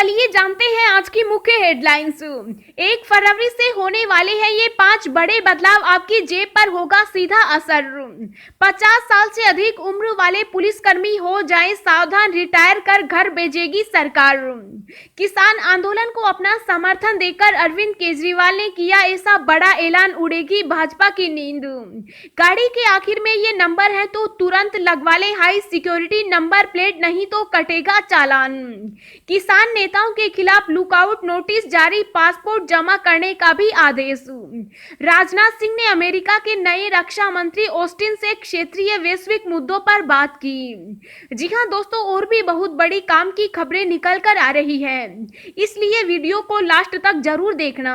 चलिए जानते हैं आज की मुख्य हेडलाइंस। 1 फरवरी से होने वाले हैं ये 5 बड़े बदलाव, आपकी जेब पर होगा सीधा असर। 50 साल से अधिक उम्र वाले पुलिसकर्मी हो जाएं सावधान, रिटायर कर घर भेजेगी सरकार। किसान आंदोलन को अपना समर्थन देकर अरविंद केजरीवाल ने किया ऐसा बड़ा ऐलान, उड़ेगी भाजपा की नींद। गाड़ी के आखिर में ये नंबर है तो तुरंत लगवा ले हाई सिक्योरिटी नंबर प्लेट, नहीं तो कटेगा चालान। किसान नेताओं के खिलाफ लुकआउट नोटिस जारी, पासपोर्ट जमा करने का भी आदेश। राजनाथ सिंह ने अमेरिका के नए रक्षा मंत्री ऑस्टिन से क्षेत्रीय वैश्विक मुद्दों पर बात की। जी हां दोस्तों, और भी बहुत बड़ी काम की खबरें निकल कर आ रही है, इसलिए वीडियो को लास्ट तक जरूर देखना।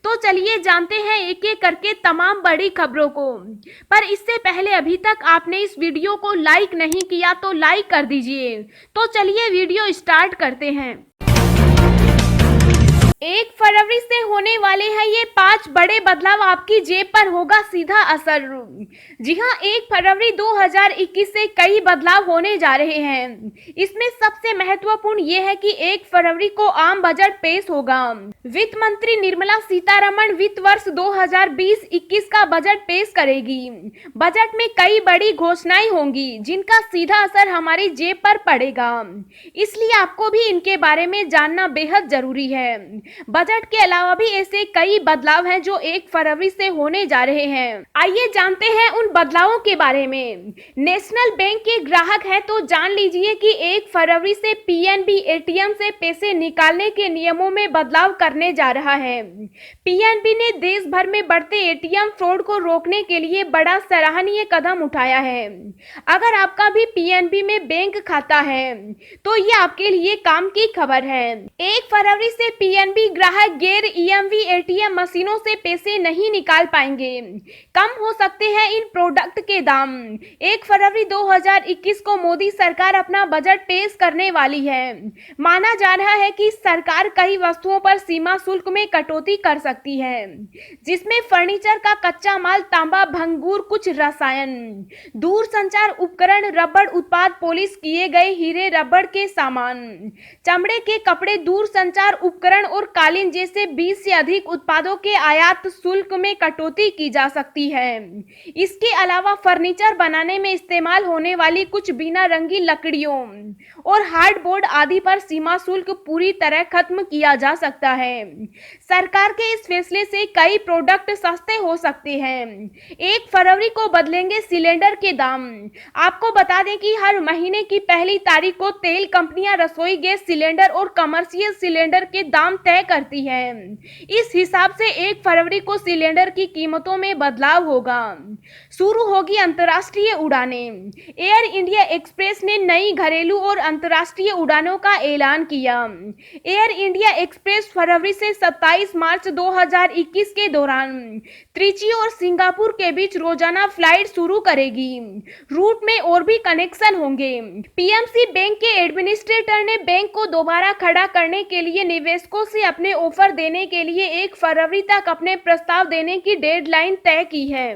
तो चलिए जानते हैं एक एक करके तमाम बड़ी खबरों को। पर इससे पहले अभी तक आपने इस वीडियो को लाइक नहीं किया तो लाइक कर दीजिए। तो चलिए वीडियो स्टार्ट करते हैं। 1 फरवरी से होने वाले हैं ये 5 बड़े बदलाव, आपकी जेब पर होगा सीधा असर। जी हां, 1 फरवरी 2021 से कई बदलाव होने जा रहे हैं। इसमें सबसे महत्वपूर्ण ये है कि 1 फरवरी को आम बजट पेश होगा। वित्त मंत्री निर्मला सीतारमण वित्त वर्ष 2020-21 का बजट पेश करेगी। बजट में कई बड़ी घोषणाएं होंगी जिनका सीधा असर हमारी जेब पर पड़ेगा, इसलिए आपको भी इनके बारे में जानना बेहद जरूरी है। बजट के अलावा भी ऐसे कई बदलाव हैं जो 1 फरवरी से होने जा रहे हैं। आइए जानते हैं उन बदलावों के बारे में। नेशनल बैंक के ग्राहक हैं तो जान लीजिए कि 1 फरवरी से पीएनबी एटीएम से पैसे निकालने के नियमों में बदलाव करने जा रहा है। पीएनबी ने देश भर में बढ़ते एटीएम फ्रॉड को रोकने के लिए बड़ा सराहनीय कदम उठाया है। अगर आपका भी पीएनबी में बैंक खाता है तो ये आपके लिए काम की खबर है। 1 फरवरी से पीएनबी ग्राहक गैर ईएमवी एटीएम मशीनों से पैसे नहीं निकाल पाएंगे। कम हो सकते हैं इन प्रोडक्ट के दाम। 1 फरवरी 2021 को मोदी सरकार अपना बजट पेश करने वाली है। माना जा रहा है कि सरकार कई वस्तुओं पर सीमा शुल्क में कटौती कर सकती है, जिसमें फर्नीचर का कच्चा माल, तांबा, भंगूर, कुछ रसायन, दूरसंचार उपकरण, रबड़ उत्पाद, पॉलिश किए गए हीरे, रबड़ के सामान, चमड़े के कपड़े, दूरसंचार उपकरण और कालीन जैसे 20 से अधिक उत्पादों के आयात शुल्क में कटौती की जा सकती है। इसके अलावा फर्नीचर बनाने में इस्तेमाल होने वाली कुछ बिना रंगी लकड़ियों और हार्डबोर्ड आदि पर सीमा शुल्क पूरी तरह खत्म किया जा सकता है। सरकार के इस फैसले से कई प्रोडक्ट सस्ते हो सकते हैं। 1 फरवरी को बदलेंगे सिलेंडर के दाम। आपको बता दें कि हर महीने की पहली तारीख को तेल कंपनियां रसोई गैस सिलेंडर और कमर्शियल सिलेंडर के दाम तय करती है। इस हिसाब से 1 फरवरी को सिलेंडर की कीमतों में बदलाव होगा। शुरू होगी अंतर्राष्ट्रीय उड़ानें। एयर इंडिया एक्सप्रेस ने नई घरेलू और अंतर्राष्ट्रीय उड़ानों का ऐलान किया। एयर इंडिया एक्सप्रेस फरवरी से 27 मार्च 2021 के दौरान त्रिची और सिंगापुर के बीच रोजाना फ्लाइट शुरू करेगी। रूट में और भी कनेक्शन होंगे। पीएमसी बैंक के एडमिनिस्ट्रेटर ने बैंक को दोबारा खड़ा करने के लिए निवेशकों से अपने ऑफर देने के लिए 1 फरवरी तक अपने प्रस्ताव देने की डेडलाइन तय की है।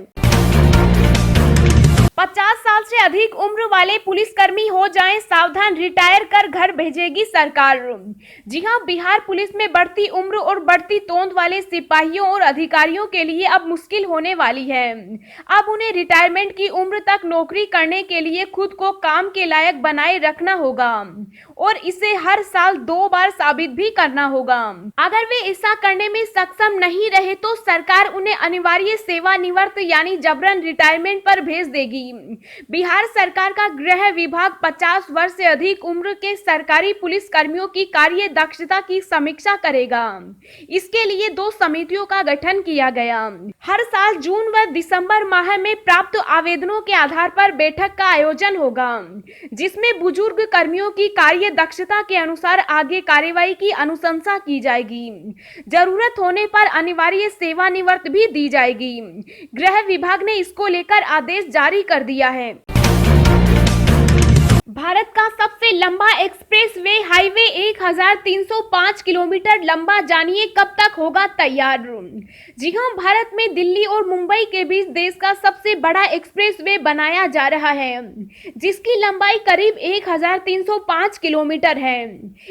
50 साल से अधिक उम्र वाले पुलिसकर्मी हो जाएं सावधान, रिटायर कर घर भेजेगी सरकार। जी हां, बिहार पुलिस में बढ़ती उम्र और बढ़ती तोंद वाले सिपाहियों और अधिकारियों के लिए अब मुश्किल होने वाली है। अब उन्हें रिटायरमेंट की उम्र तक नौकरी करने के लिए खुद को काम के लायक बनाए रखना होगा और इसे हर साल 2 बार साबित भी करना होगा। अगर वे ऐसा करने में सक्षम नहीं रहे तो सरकार उन्हें अनिवार्य सेवानिवृत्त यानी जबरन रिटायरमेंट पर भेज देगी। बिहार सरकार का गृह विभाग 50 वर्ष से अधिक उम्र के सरकारी पुलिस कर्मियों की कार्य दक्षता की समीक्षा करेगा। इसके लिए 2 समितियों का गठन किया गया। हर साल जून व दिसंबर माह में प्राप्त आवेदनों के आधार पर बैठक का आयोजन होगा, जिसमें बुजुर्ग कर्मियों की कार्य दक्षता के अनुसार आगे कार्यवाही की अनुशंसा की जाएगी। जरूरत होने पर अनिवार्य सेवानिवृत्त भी दी जाएगी। गृह विभाग ने इसको लेकर आदेश जारी कर दिया है। भारत का सबसे लंबा express express way highway 1305 kilometre लंबा, जानिए कब तक होगा तैयार। जी हां, भारत में दिल्ली और मुंबई के बीच देश का सबसे बड़ा एक्सप्रेस वे बनाया जा रहा है, जिसकी लंबाई करीब 1305 किलोमीटर है।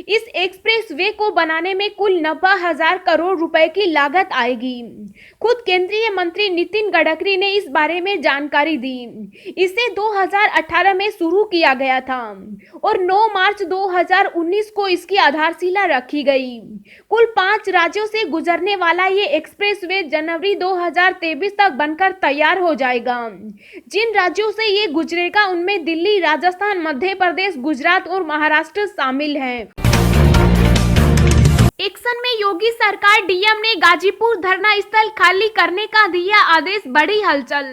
इस एक्सप्रेस वे को बनाने में कुल 90,000 करोड़ रुपए की लागत आएगी। खुद केंद्रीय मंत्री नितिन गडकरी ने इस बारे में जानकारी दी। इसे 2018 में शुरू किया गया था और 9 मार्च 2019 को इसकी आधारशिला रखी गई। कुल 5 राज्यों से गुजरने वाला ये एक्सप्रेसवे जनवरी 2023 तक बनकर तैयार हो जाएगा। जिन राज्यों से ये गुजरेगा उनमें दिल्ली, राजस्थान, मध्य प्रदेश, गुजरात और महाराष्ट्र शामिल हैं। एक्शन में योगी सरकार, डीएम ने गाजीपुर धरना स्थल खाली करने का दिया आदेश, बड़ी हलचल।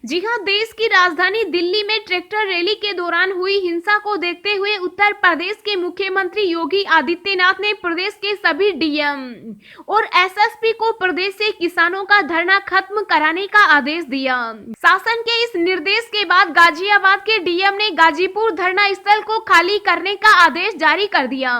जी हां, देश की राजधानी दिल्ली में ट्रैक्टर रैली के दौरान हुई हिंसा को देखते हुए उत्तर प्रदेश के मुख्यमंत्री योगी आदित्यनाथ ने प्रदेश के सभी डीएम और एसएसपी को प्रदेश से किसानों का धरना खत्म कराने का आदेश दिया। शासन के इस निर्देश के बाद गाजियाबाद के डीएम ने गाजीपुर धरना स्थल को खाली करने का आदेश जारी कर दिया।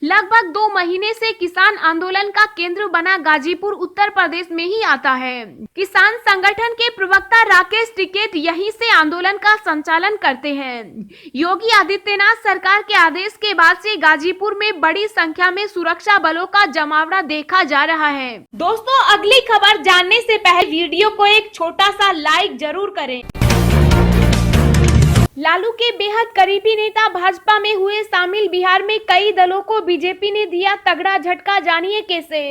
लगभग 2 महीने से किसान आंदोलन का केंद्र बना गाजीपुर उत्तर प्रदेश में ही आता है। किसान संगठन के प्रवक्ता राकेश टिकैत यहीं से आंदोलन का संचालन करते हैं। योगी आदित्यनाथ सरकार के आदेश के बाद से गाजीपुर में बड़ी संख्या में सुरक्षा बलों का जमावड़ा देखा जा रहा है। दोस्तों, अगली खबर जानने से पहले वीडियो को एक छोटा सा लाइक जरूर करें। लालू के बेहद करीबी नेता भाजपा में हुए शामिल, बिहार में कई दलों को बीजेपी ने दिया तगड़ा झटका, जानिए कैसे।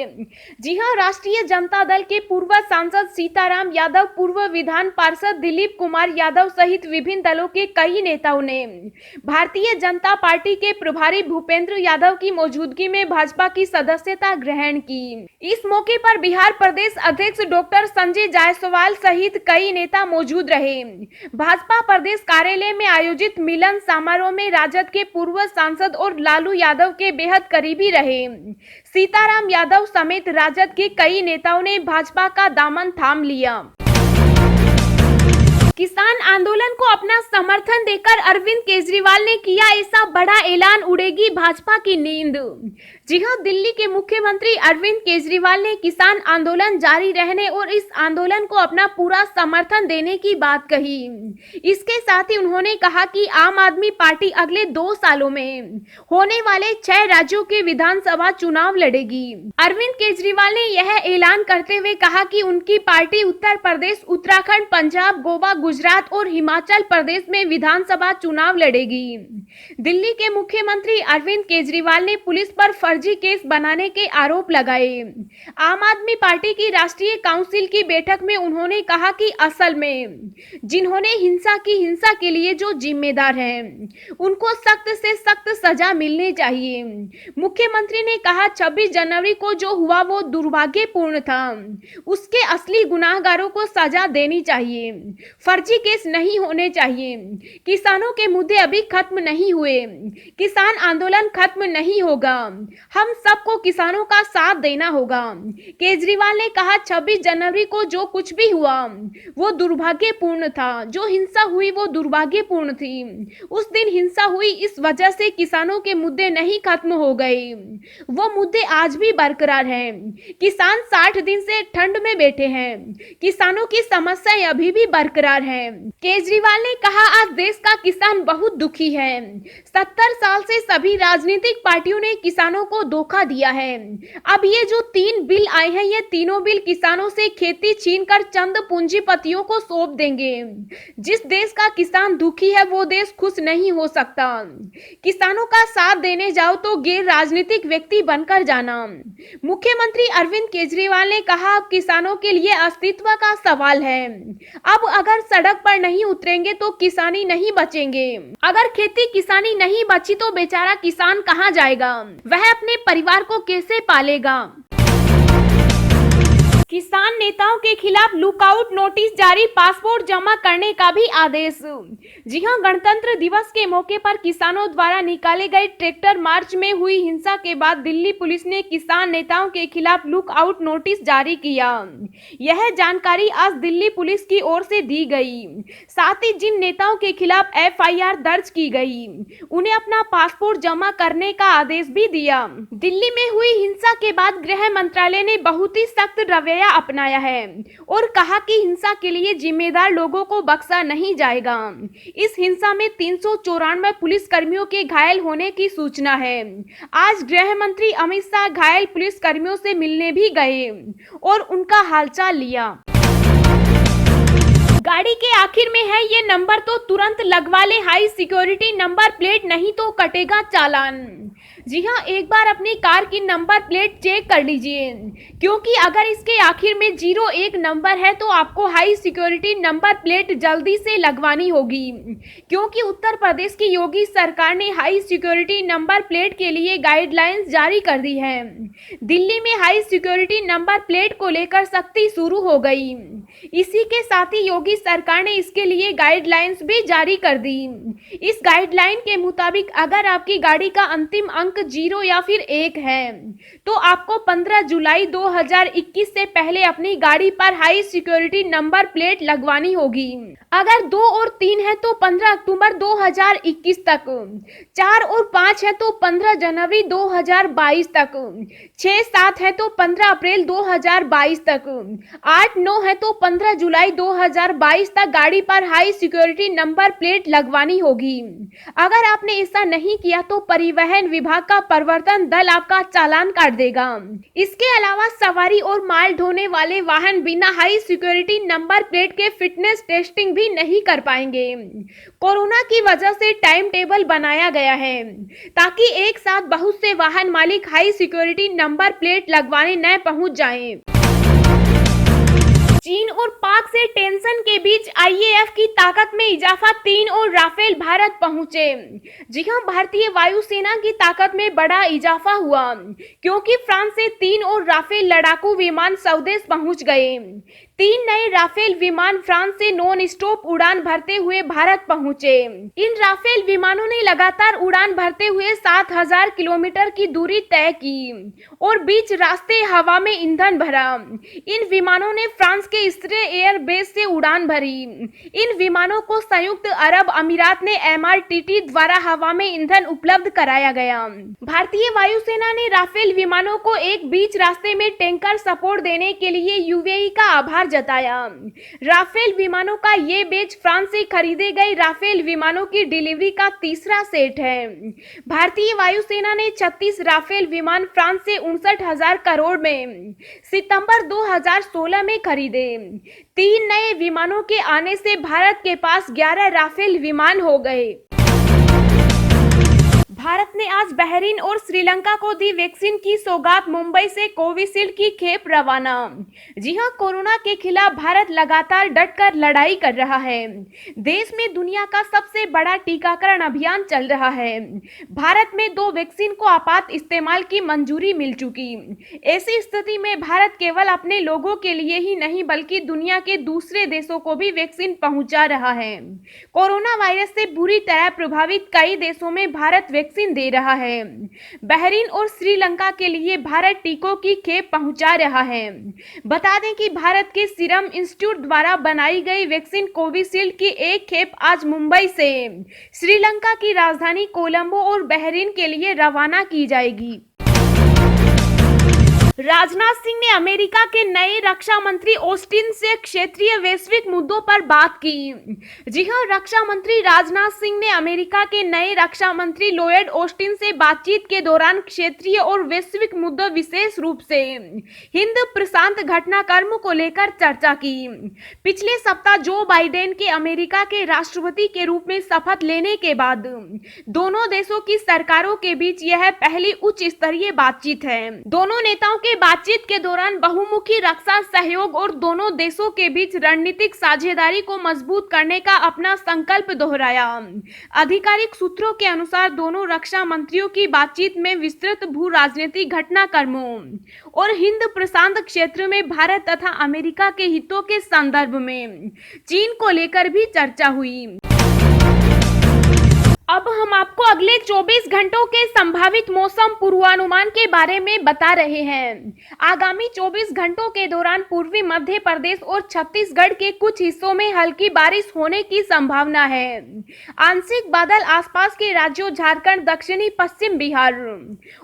जी हां, राष्ट्रीय जनता दल के पूर्व सांसद सीताराम यादव, पूर्व विधान पार्षद दिलीप कुमार यादव सहित विभिन्न दलों के कई नेताओं ने भारतीय जनता पार्टी के प्रभारी भूपेंद्र यादव की मौजूदगी में भाजपा की सदस्यता ग्रहण की। इस मौके पर बिहार प्रदेश अध्यक्ष डॉक्टर संजय जायसवाल सहित कई नेता मौजूद रहे। भाजपा प्रदेश कार्यालय में आयोजित मिलन समारोह में राजद के पूर्व सांसद और लालू यादव के बेहद करीबी रहे सीताराम यादव समेत राजद के कई नेताओं ने भाजपा का दामन थाम लिया। किसान आंदोलन को अपना समर्थन देकर अरविंद केजरीवाल ने किया ऐसा बड़ा ऐलान, उड़ेगी भाजपा की नींद। जी हां, दिल्ली के मुख्यमंत्री अरविंद केजरीवाल ने किसान आंदोलन जारी रहने और इस आंदोलन को अपना पूरा समर्थन देने की बात कही। इसके साथ ही उन्होंने कहा कि आम आदमी पार्टी अगले 2 सालों में होने वाले 6 राज्यों के विधानसभा चुनाव लड़ेगी। अरविंद केजरीवाल ने यह ऐलान करते हुए कहा कि उनकी पार्टी उत्तर प्रदेश, उत्तराखंड, पंजाब, गोवा, गुजरात और हिमाचल प्रदेश में विधानसभा चुनाव लड़ेगी। दिल्ली के मुख्यमंत्री अरविंद केजरीवाल ने पुलिस पर फर्जी केस बनाने के आरोप लगाए। आम आदमी पार्टी की राष्ट्रीय काउंसिल की बैठक में उन्होंने कहा कि असल में जिन्होंने हिंसा के लिए जो जिम्मेदार हैं, उनको सख्त से सख्त सजा मिलनी चाहिए। मुख्यमंत्री ने कहा 26 जनवरी को जो हुआ वो दुर्भाग्यपूर्ण था, उसके असली गुनाहगारों को सजा देनी चाहिए, फर्जी केस नहीं होने चाहिए। किसानों के मुद्दे अभी खत्म नहीं हुए, किसान आंदोलन खत्म नहीं होगा, हम सबको किसानों का साथ देना होगा। केजरीवाल ने कहा 26 जनवरी को जो कुछ भी हुआ वो दुर्भाग्यपूर्ण था, जो हिंसा हुई वो दुर्भाग्यपूर्ण थी। उस दिन हिंसा हुई, इस वजह से किसानों के मुद्दे नहीं खत्म हो गए, वो मुद्दे आज भी बरकरार हैं। किसान 60 दिन से ठंड में बैठे हैं, किसानों की समस्याएं अभी भी बरकरार हैं। केजरीवाल ने कहा आज देश का किसान बहुत दुखी है। 70 साल से सभी राजनीतिक पार्टियों ने किसानों को धोखा दिया है। अब ये जो 3 बिल आए हैं, ये तीनों बिल किसानों से खेती छीनकर चंद पूंजीपतियों को सौंप देंगे। जिस देश का किसान दुखी है वो देश खुश नहीं हो सकता। किसानों का साथ देने जाओ तो गैर राजनीतिक व्यक्ति बनकर जाना। मुख्यमंत्री अरविंद केजरीवाल ने कहा अब किसानों के लिए अस्तित्व का सवाल है। अब अगर सड़क पर नहीं उतरेंगे तो किसानी नहीं बचेंगे। अगर खेती किसानी नहीं बची तो बेचारा किसान कहां जाएगा, वह अपने परिवार को कैसे पालेगा। किसान नेताओं के खिलाफ लुकआउट नोटिस जारी, पासपोर्ट जमा करने का भी आदेश। जी हां, गणतंत्र दिवस के मौके पर किसानों द्वारा निकाले गए ट्रैक्टर मार्च में हुई हिंसा के बाद दिल्ली पुलिस ने किसान नेताओं के खिलाफ लुकआउट नोटिस जारी किया। यह जानकारी आज दिल्ली पुलिस की ओर से दी गई। साथ ही जिन नेताओं के खिलाफ एफआईआर दर्ज की गई, उन्हें अपना पासपोर्ट जमा करने का आदेश भी दिया। दिल्ली में हुई हिंसा के बाद गृह मंत्रालय ने बहुत ही सख्त रवैया अपनाया है और कहा कि हिंसा के लिए जिम्मेदार लोगों को बख्शा नहीं जाएगा। इस हिंसा में 394 पुलिस कर्मियों के घायल होने की सूचना है। आज गृह मंत्री अमित शाह घायल पुलिस कर्मियों से मिलने भी गए और उनका हालचाल लिया। गाड़ी के आखिर में है ये नंबर तो तुरंत लगवा ले हाई सिक्योरिटी नंबर प्लेट, नहीं तो कटेगा चालान। जी हां, एक बार अपनी कार की नंबर प्लेट चेक कर लीजिए, क्योंकि अगर इसके आखिर में 01 नंबर है तो आपको हाई सिक्योरिटी नंबर प्लेट जल्दी से लगवानी होगी, क्योंकि उत्तर प्रदेश की योगी सरकार ने हाई सिक्योरिटी नंबर प्लेट के लिए गाइडलाइंस जारी कर दी है। दिल्ली में हाई सिक्योरिटी नंबर प्लेट को लेकर सख्ती शुरू हो गई। इसी के साथ ही योगी सरकार ने इसके लिए गाइडलाइंस भी जारी कर दी। इस गाइडलाइन के मुताबिक अगर आपकी गाड़ी का अंतिम अंक 0 या फिर 1 है तो आपको 15 जुलाई 2021 से पहले अपनी गाड़ी पर हाई सिक्योरिटी नंबर प्लेट लगवानी होगी। अगर 2 और 3 है तो 15 अक्टूबर 2021 तक, 4 और 5 है तो 15 जनवरी 2022 तक, 6, 7 है तो 15 अप्रैल 2022 तक, 8, 9 है तो 15 जुलाई 2022 तक गाड़ी पर हाई सिक्योरिटी नंबर प्लेट लगवानी होगी। अगर आपने ऐसा नहीं किया तो परिवहन विभाग का प्रवर्तन दल आपका चालान काट देगा। इसके अलावा सवारी और माल ढोने वाले वाहन बिना हाई सिक्योरिटी नंबर प्लेट के फिटनेस टेस्टिंग भी नहीं कर पाएंगे। कोरोना की वजह से टाइम टेबल बनाया गया है ताकि एक साथ बहुत से वाहन मालिक हाई सिक्योरिटी नंबर प्लेट लगवाने न पहुंच जाएं। चीन और पाक से टेंशन के बीच आईएएफ की ताकत में इजाफा, 3 और राफेल भारत पहुंचे। जी हां, भारतीय वायुसेना की ताकत में बड़ा इजाफा हुआ क्योंकि फ्रांस से 3 और राफेल लड़ाकू विमान स्वदेश पहुंच गए। 3 नए राफेल विमान फ्रांस से नॉन स्टॉप उड़ान भरते हुए भारत पहुंचे। इन राफेल विमानों ने लगातार उड़ान भरते हुए 7000 किलोमीटर की दूरी तय की और बीच रास्ते हवा में ईंधन भरा। इन विमानों ने फ्रांस के इस्रे एयर बेस से उड़ान भरी। इन विमानों को संयुक्त अरब अमीरात ने एमआरटीटी द्वारा हवा में ईंधन उपलब्ध कराया गया। भारतीय वायुसेना ने राफेल विमानों को एक बीच रास्ते में टैंकर सपोर्ट देने के लिए यूएई का आभार जताया। राफेल विमानों का ये बैच फ्रांस से खरीदे गए राफेल विमानों की डिलीवरी का तीसरा सेट है। भारतीय वायुसेना ने 36 राफेल विमान फ्रांस से 59,000 करोड़ में सितंबर 2016 में खरीदे। 3 नए विमानों के आने से भारत के पास 11 राफेल विमान हो गए। भारत ने आज बहरीन और श्रीलंका को दी वैक्सीन की सौगात, मुंबई से कोविशील्ड की खेप रवाना। जी हां, कोरोना के खिलाफ भारत लगातार डटकर लड़ाई कर रहा है। देश में दुनिया का सबसे बड़ा टीकाकरण अभियान चल रहा है। भारत में 2 वैक्सीन को आपात इस्तेमाल की मंजूरी मिल चुकी। ऐसी स्थिति में भारत केवल अपने लोगों के लिए ही नहीं बल्कि दुनिया के दूसरे देशों को भी वैक्सीन पहुंचा रहा है। कोरोना वायरस से बुरी तरह प्रभावित कई देशों में भारत वैक्सीन दे रहा है। बहरीन और श्रीलंका के लिए भारत टीकों की खेप पहुंचा रहा है। बता दें कि भारत के सीरम इंस्टीट्यूट द्वारा बनाई गई वैक्सीन कोविशील्ड की एक खेप आज मुंबई से श्रीलंका की राजधानी कोलंबो और बहरीन के लिए रवाना की जाएगी। राजनाथ सिंह ने अमेरिका के नए रक्षा मंत्री ऑस्टिन से क्षेत्रीय वैश्विक मुद्दों पर बात की। जी हां, रक्षा मंत्री राजनाथ सिंह ने अमेरिका के नए रक्षा मंत्री लॉयड ऑस्टिन से बातचीत के दौरान क्षेत्रीय और वैश्विक मुद्दों, विशेष रूप से हिंद प्रशांत घटनाक्रम को लेकर चर्चा की। पिछले सप्ताह जो बाइडेन के अमेरिका के राष्ट्रपति के रूप में शपथ लेने के बाद दोनों देशों की सरकारों के बीच यह पहली उच्च स्तरीय बातचीत है। दोनों नेताओं के बातचीत के दौरान बहुमुखी रक्षा सहयोग और दोनों देशों के बीच रणनीतिक साझेदारी को मजबूत करने का अपना संकल्प दोहराया। आधिकारिक सूत्रों के अनुसार दोनों रक्षा मंत्रियों की बातचीत में विस्तृत भू राजनीतिक घटनाक्रमों और हिंद प्रशांत क्षेत्र में भारत तथा अमेरिका के हितों के संदर्भ में चीन को लेकर भी चर्चा हुई। अब हम आपको अगले 24 घंटों के संभावित मौसम पूर्वानुमान के बारे में बता रहे हैं। आगामी 24 घंटों के दौरान पूर्वी मध्य प्रदेश और छत्तीसगढ़ के कुछ हिस्सों में हल्की बारिश होने की संभावना है। आंशिक बादल आसपास के राज्यों झारखंड, दक्षिणी पश्चिम बिहार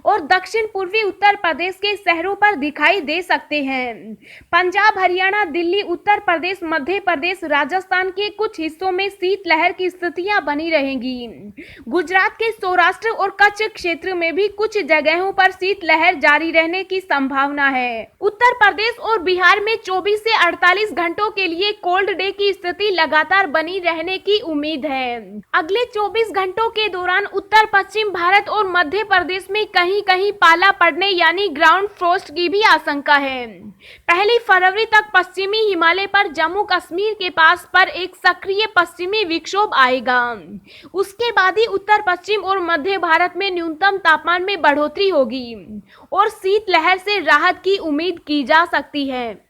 और दक्षिण पूर्वी उत्तर प्रदेश के शहरों पर दिखाई दे सकते हैं। पंजाब, हरियाणा, दिल्ली, उत्तर प्रदेश, मध्य प्रदेश, राजस्थान के कुछ हिस्सों में शीतलहर की स्थितियां बनी रहेंगी। गुजरात के सौराष्ट्र और कच्छ क्षेत्र में भी कुछ जगहों पर शीतलहर जारी रहने की संभावना है। उत्तर प्रदेश और बिहार में 24 से 48 घंटों के लिए कोल्ड डे की स्थिति लगातार बनी रहने की उम्मीद है। अगले 24 घंटों के दौरान उत्तर पश्चिम भारत और मध्य प्रदेश में कहीं कहीं पाला पड़ने यानी ग्राउंड फ्रोस्ट की भी आशंका है। 1 फरवरी तक पश्चिमी हिमालय पर जम्मू कश्मीर के पास पर एक सक्रिय पश्चिमी विक्षोभ आएगा। उसके बाद ही उत्तर पश्चिम और मध्य भारत में न्यूनतम तापमान में बढ़ोतरी होगी और शीतलहर से राहत की उम्मीद की जा सकती है।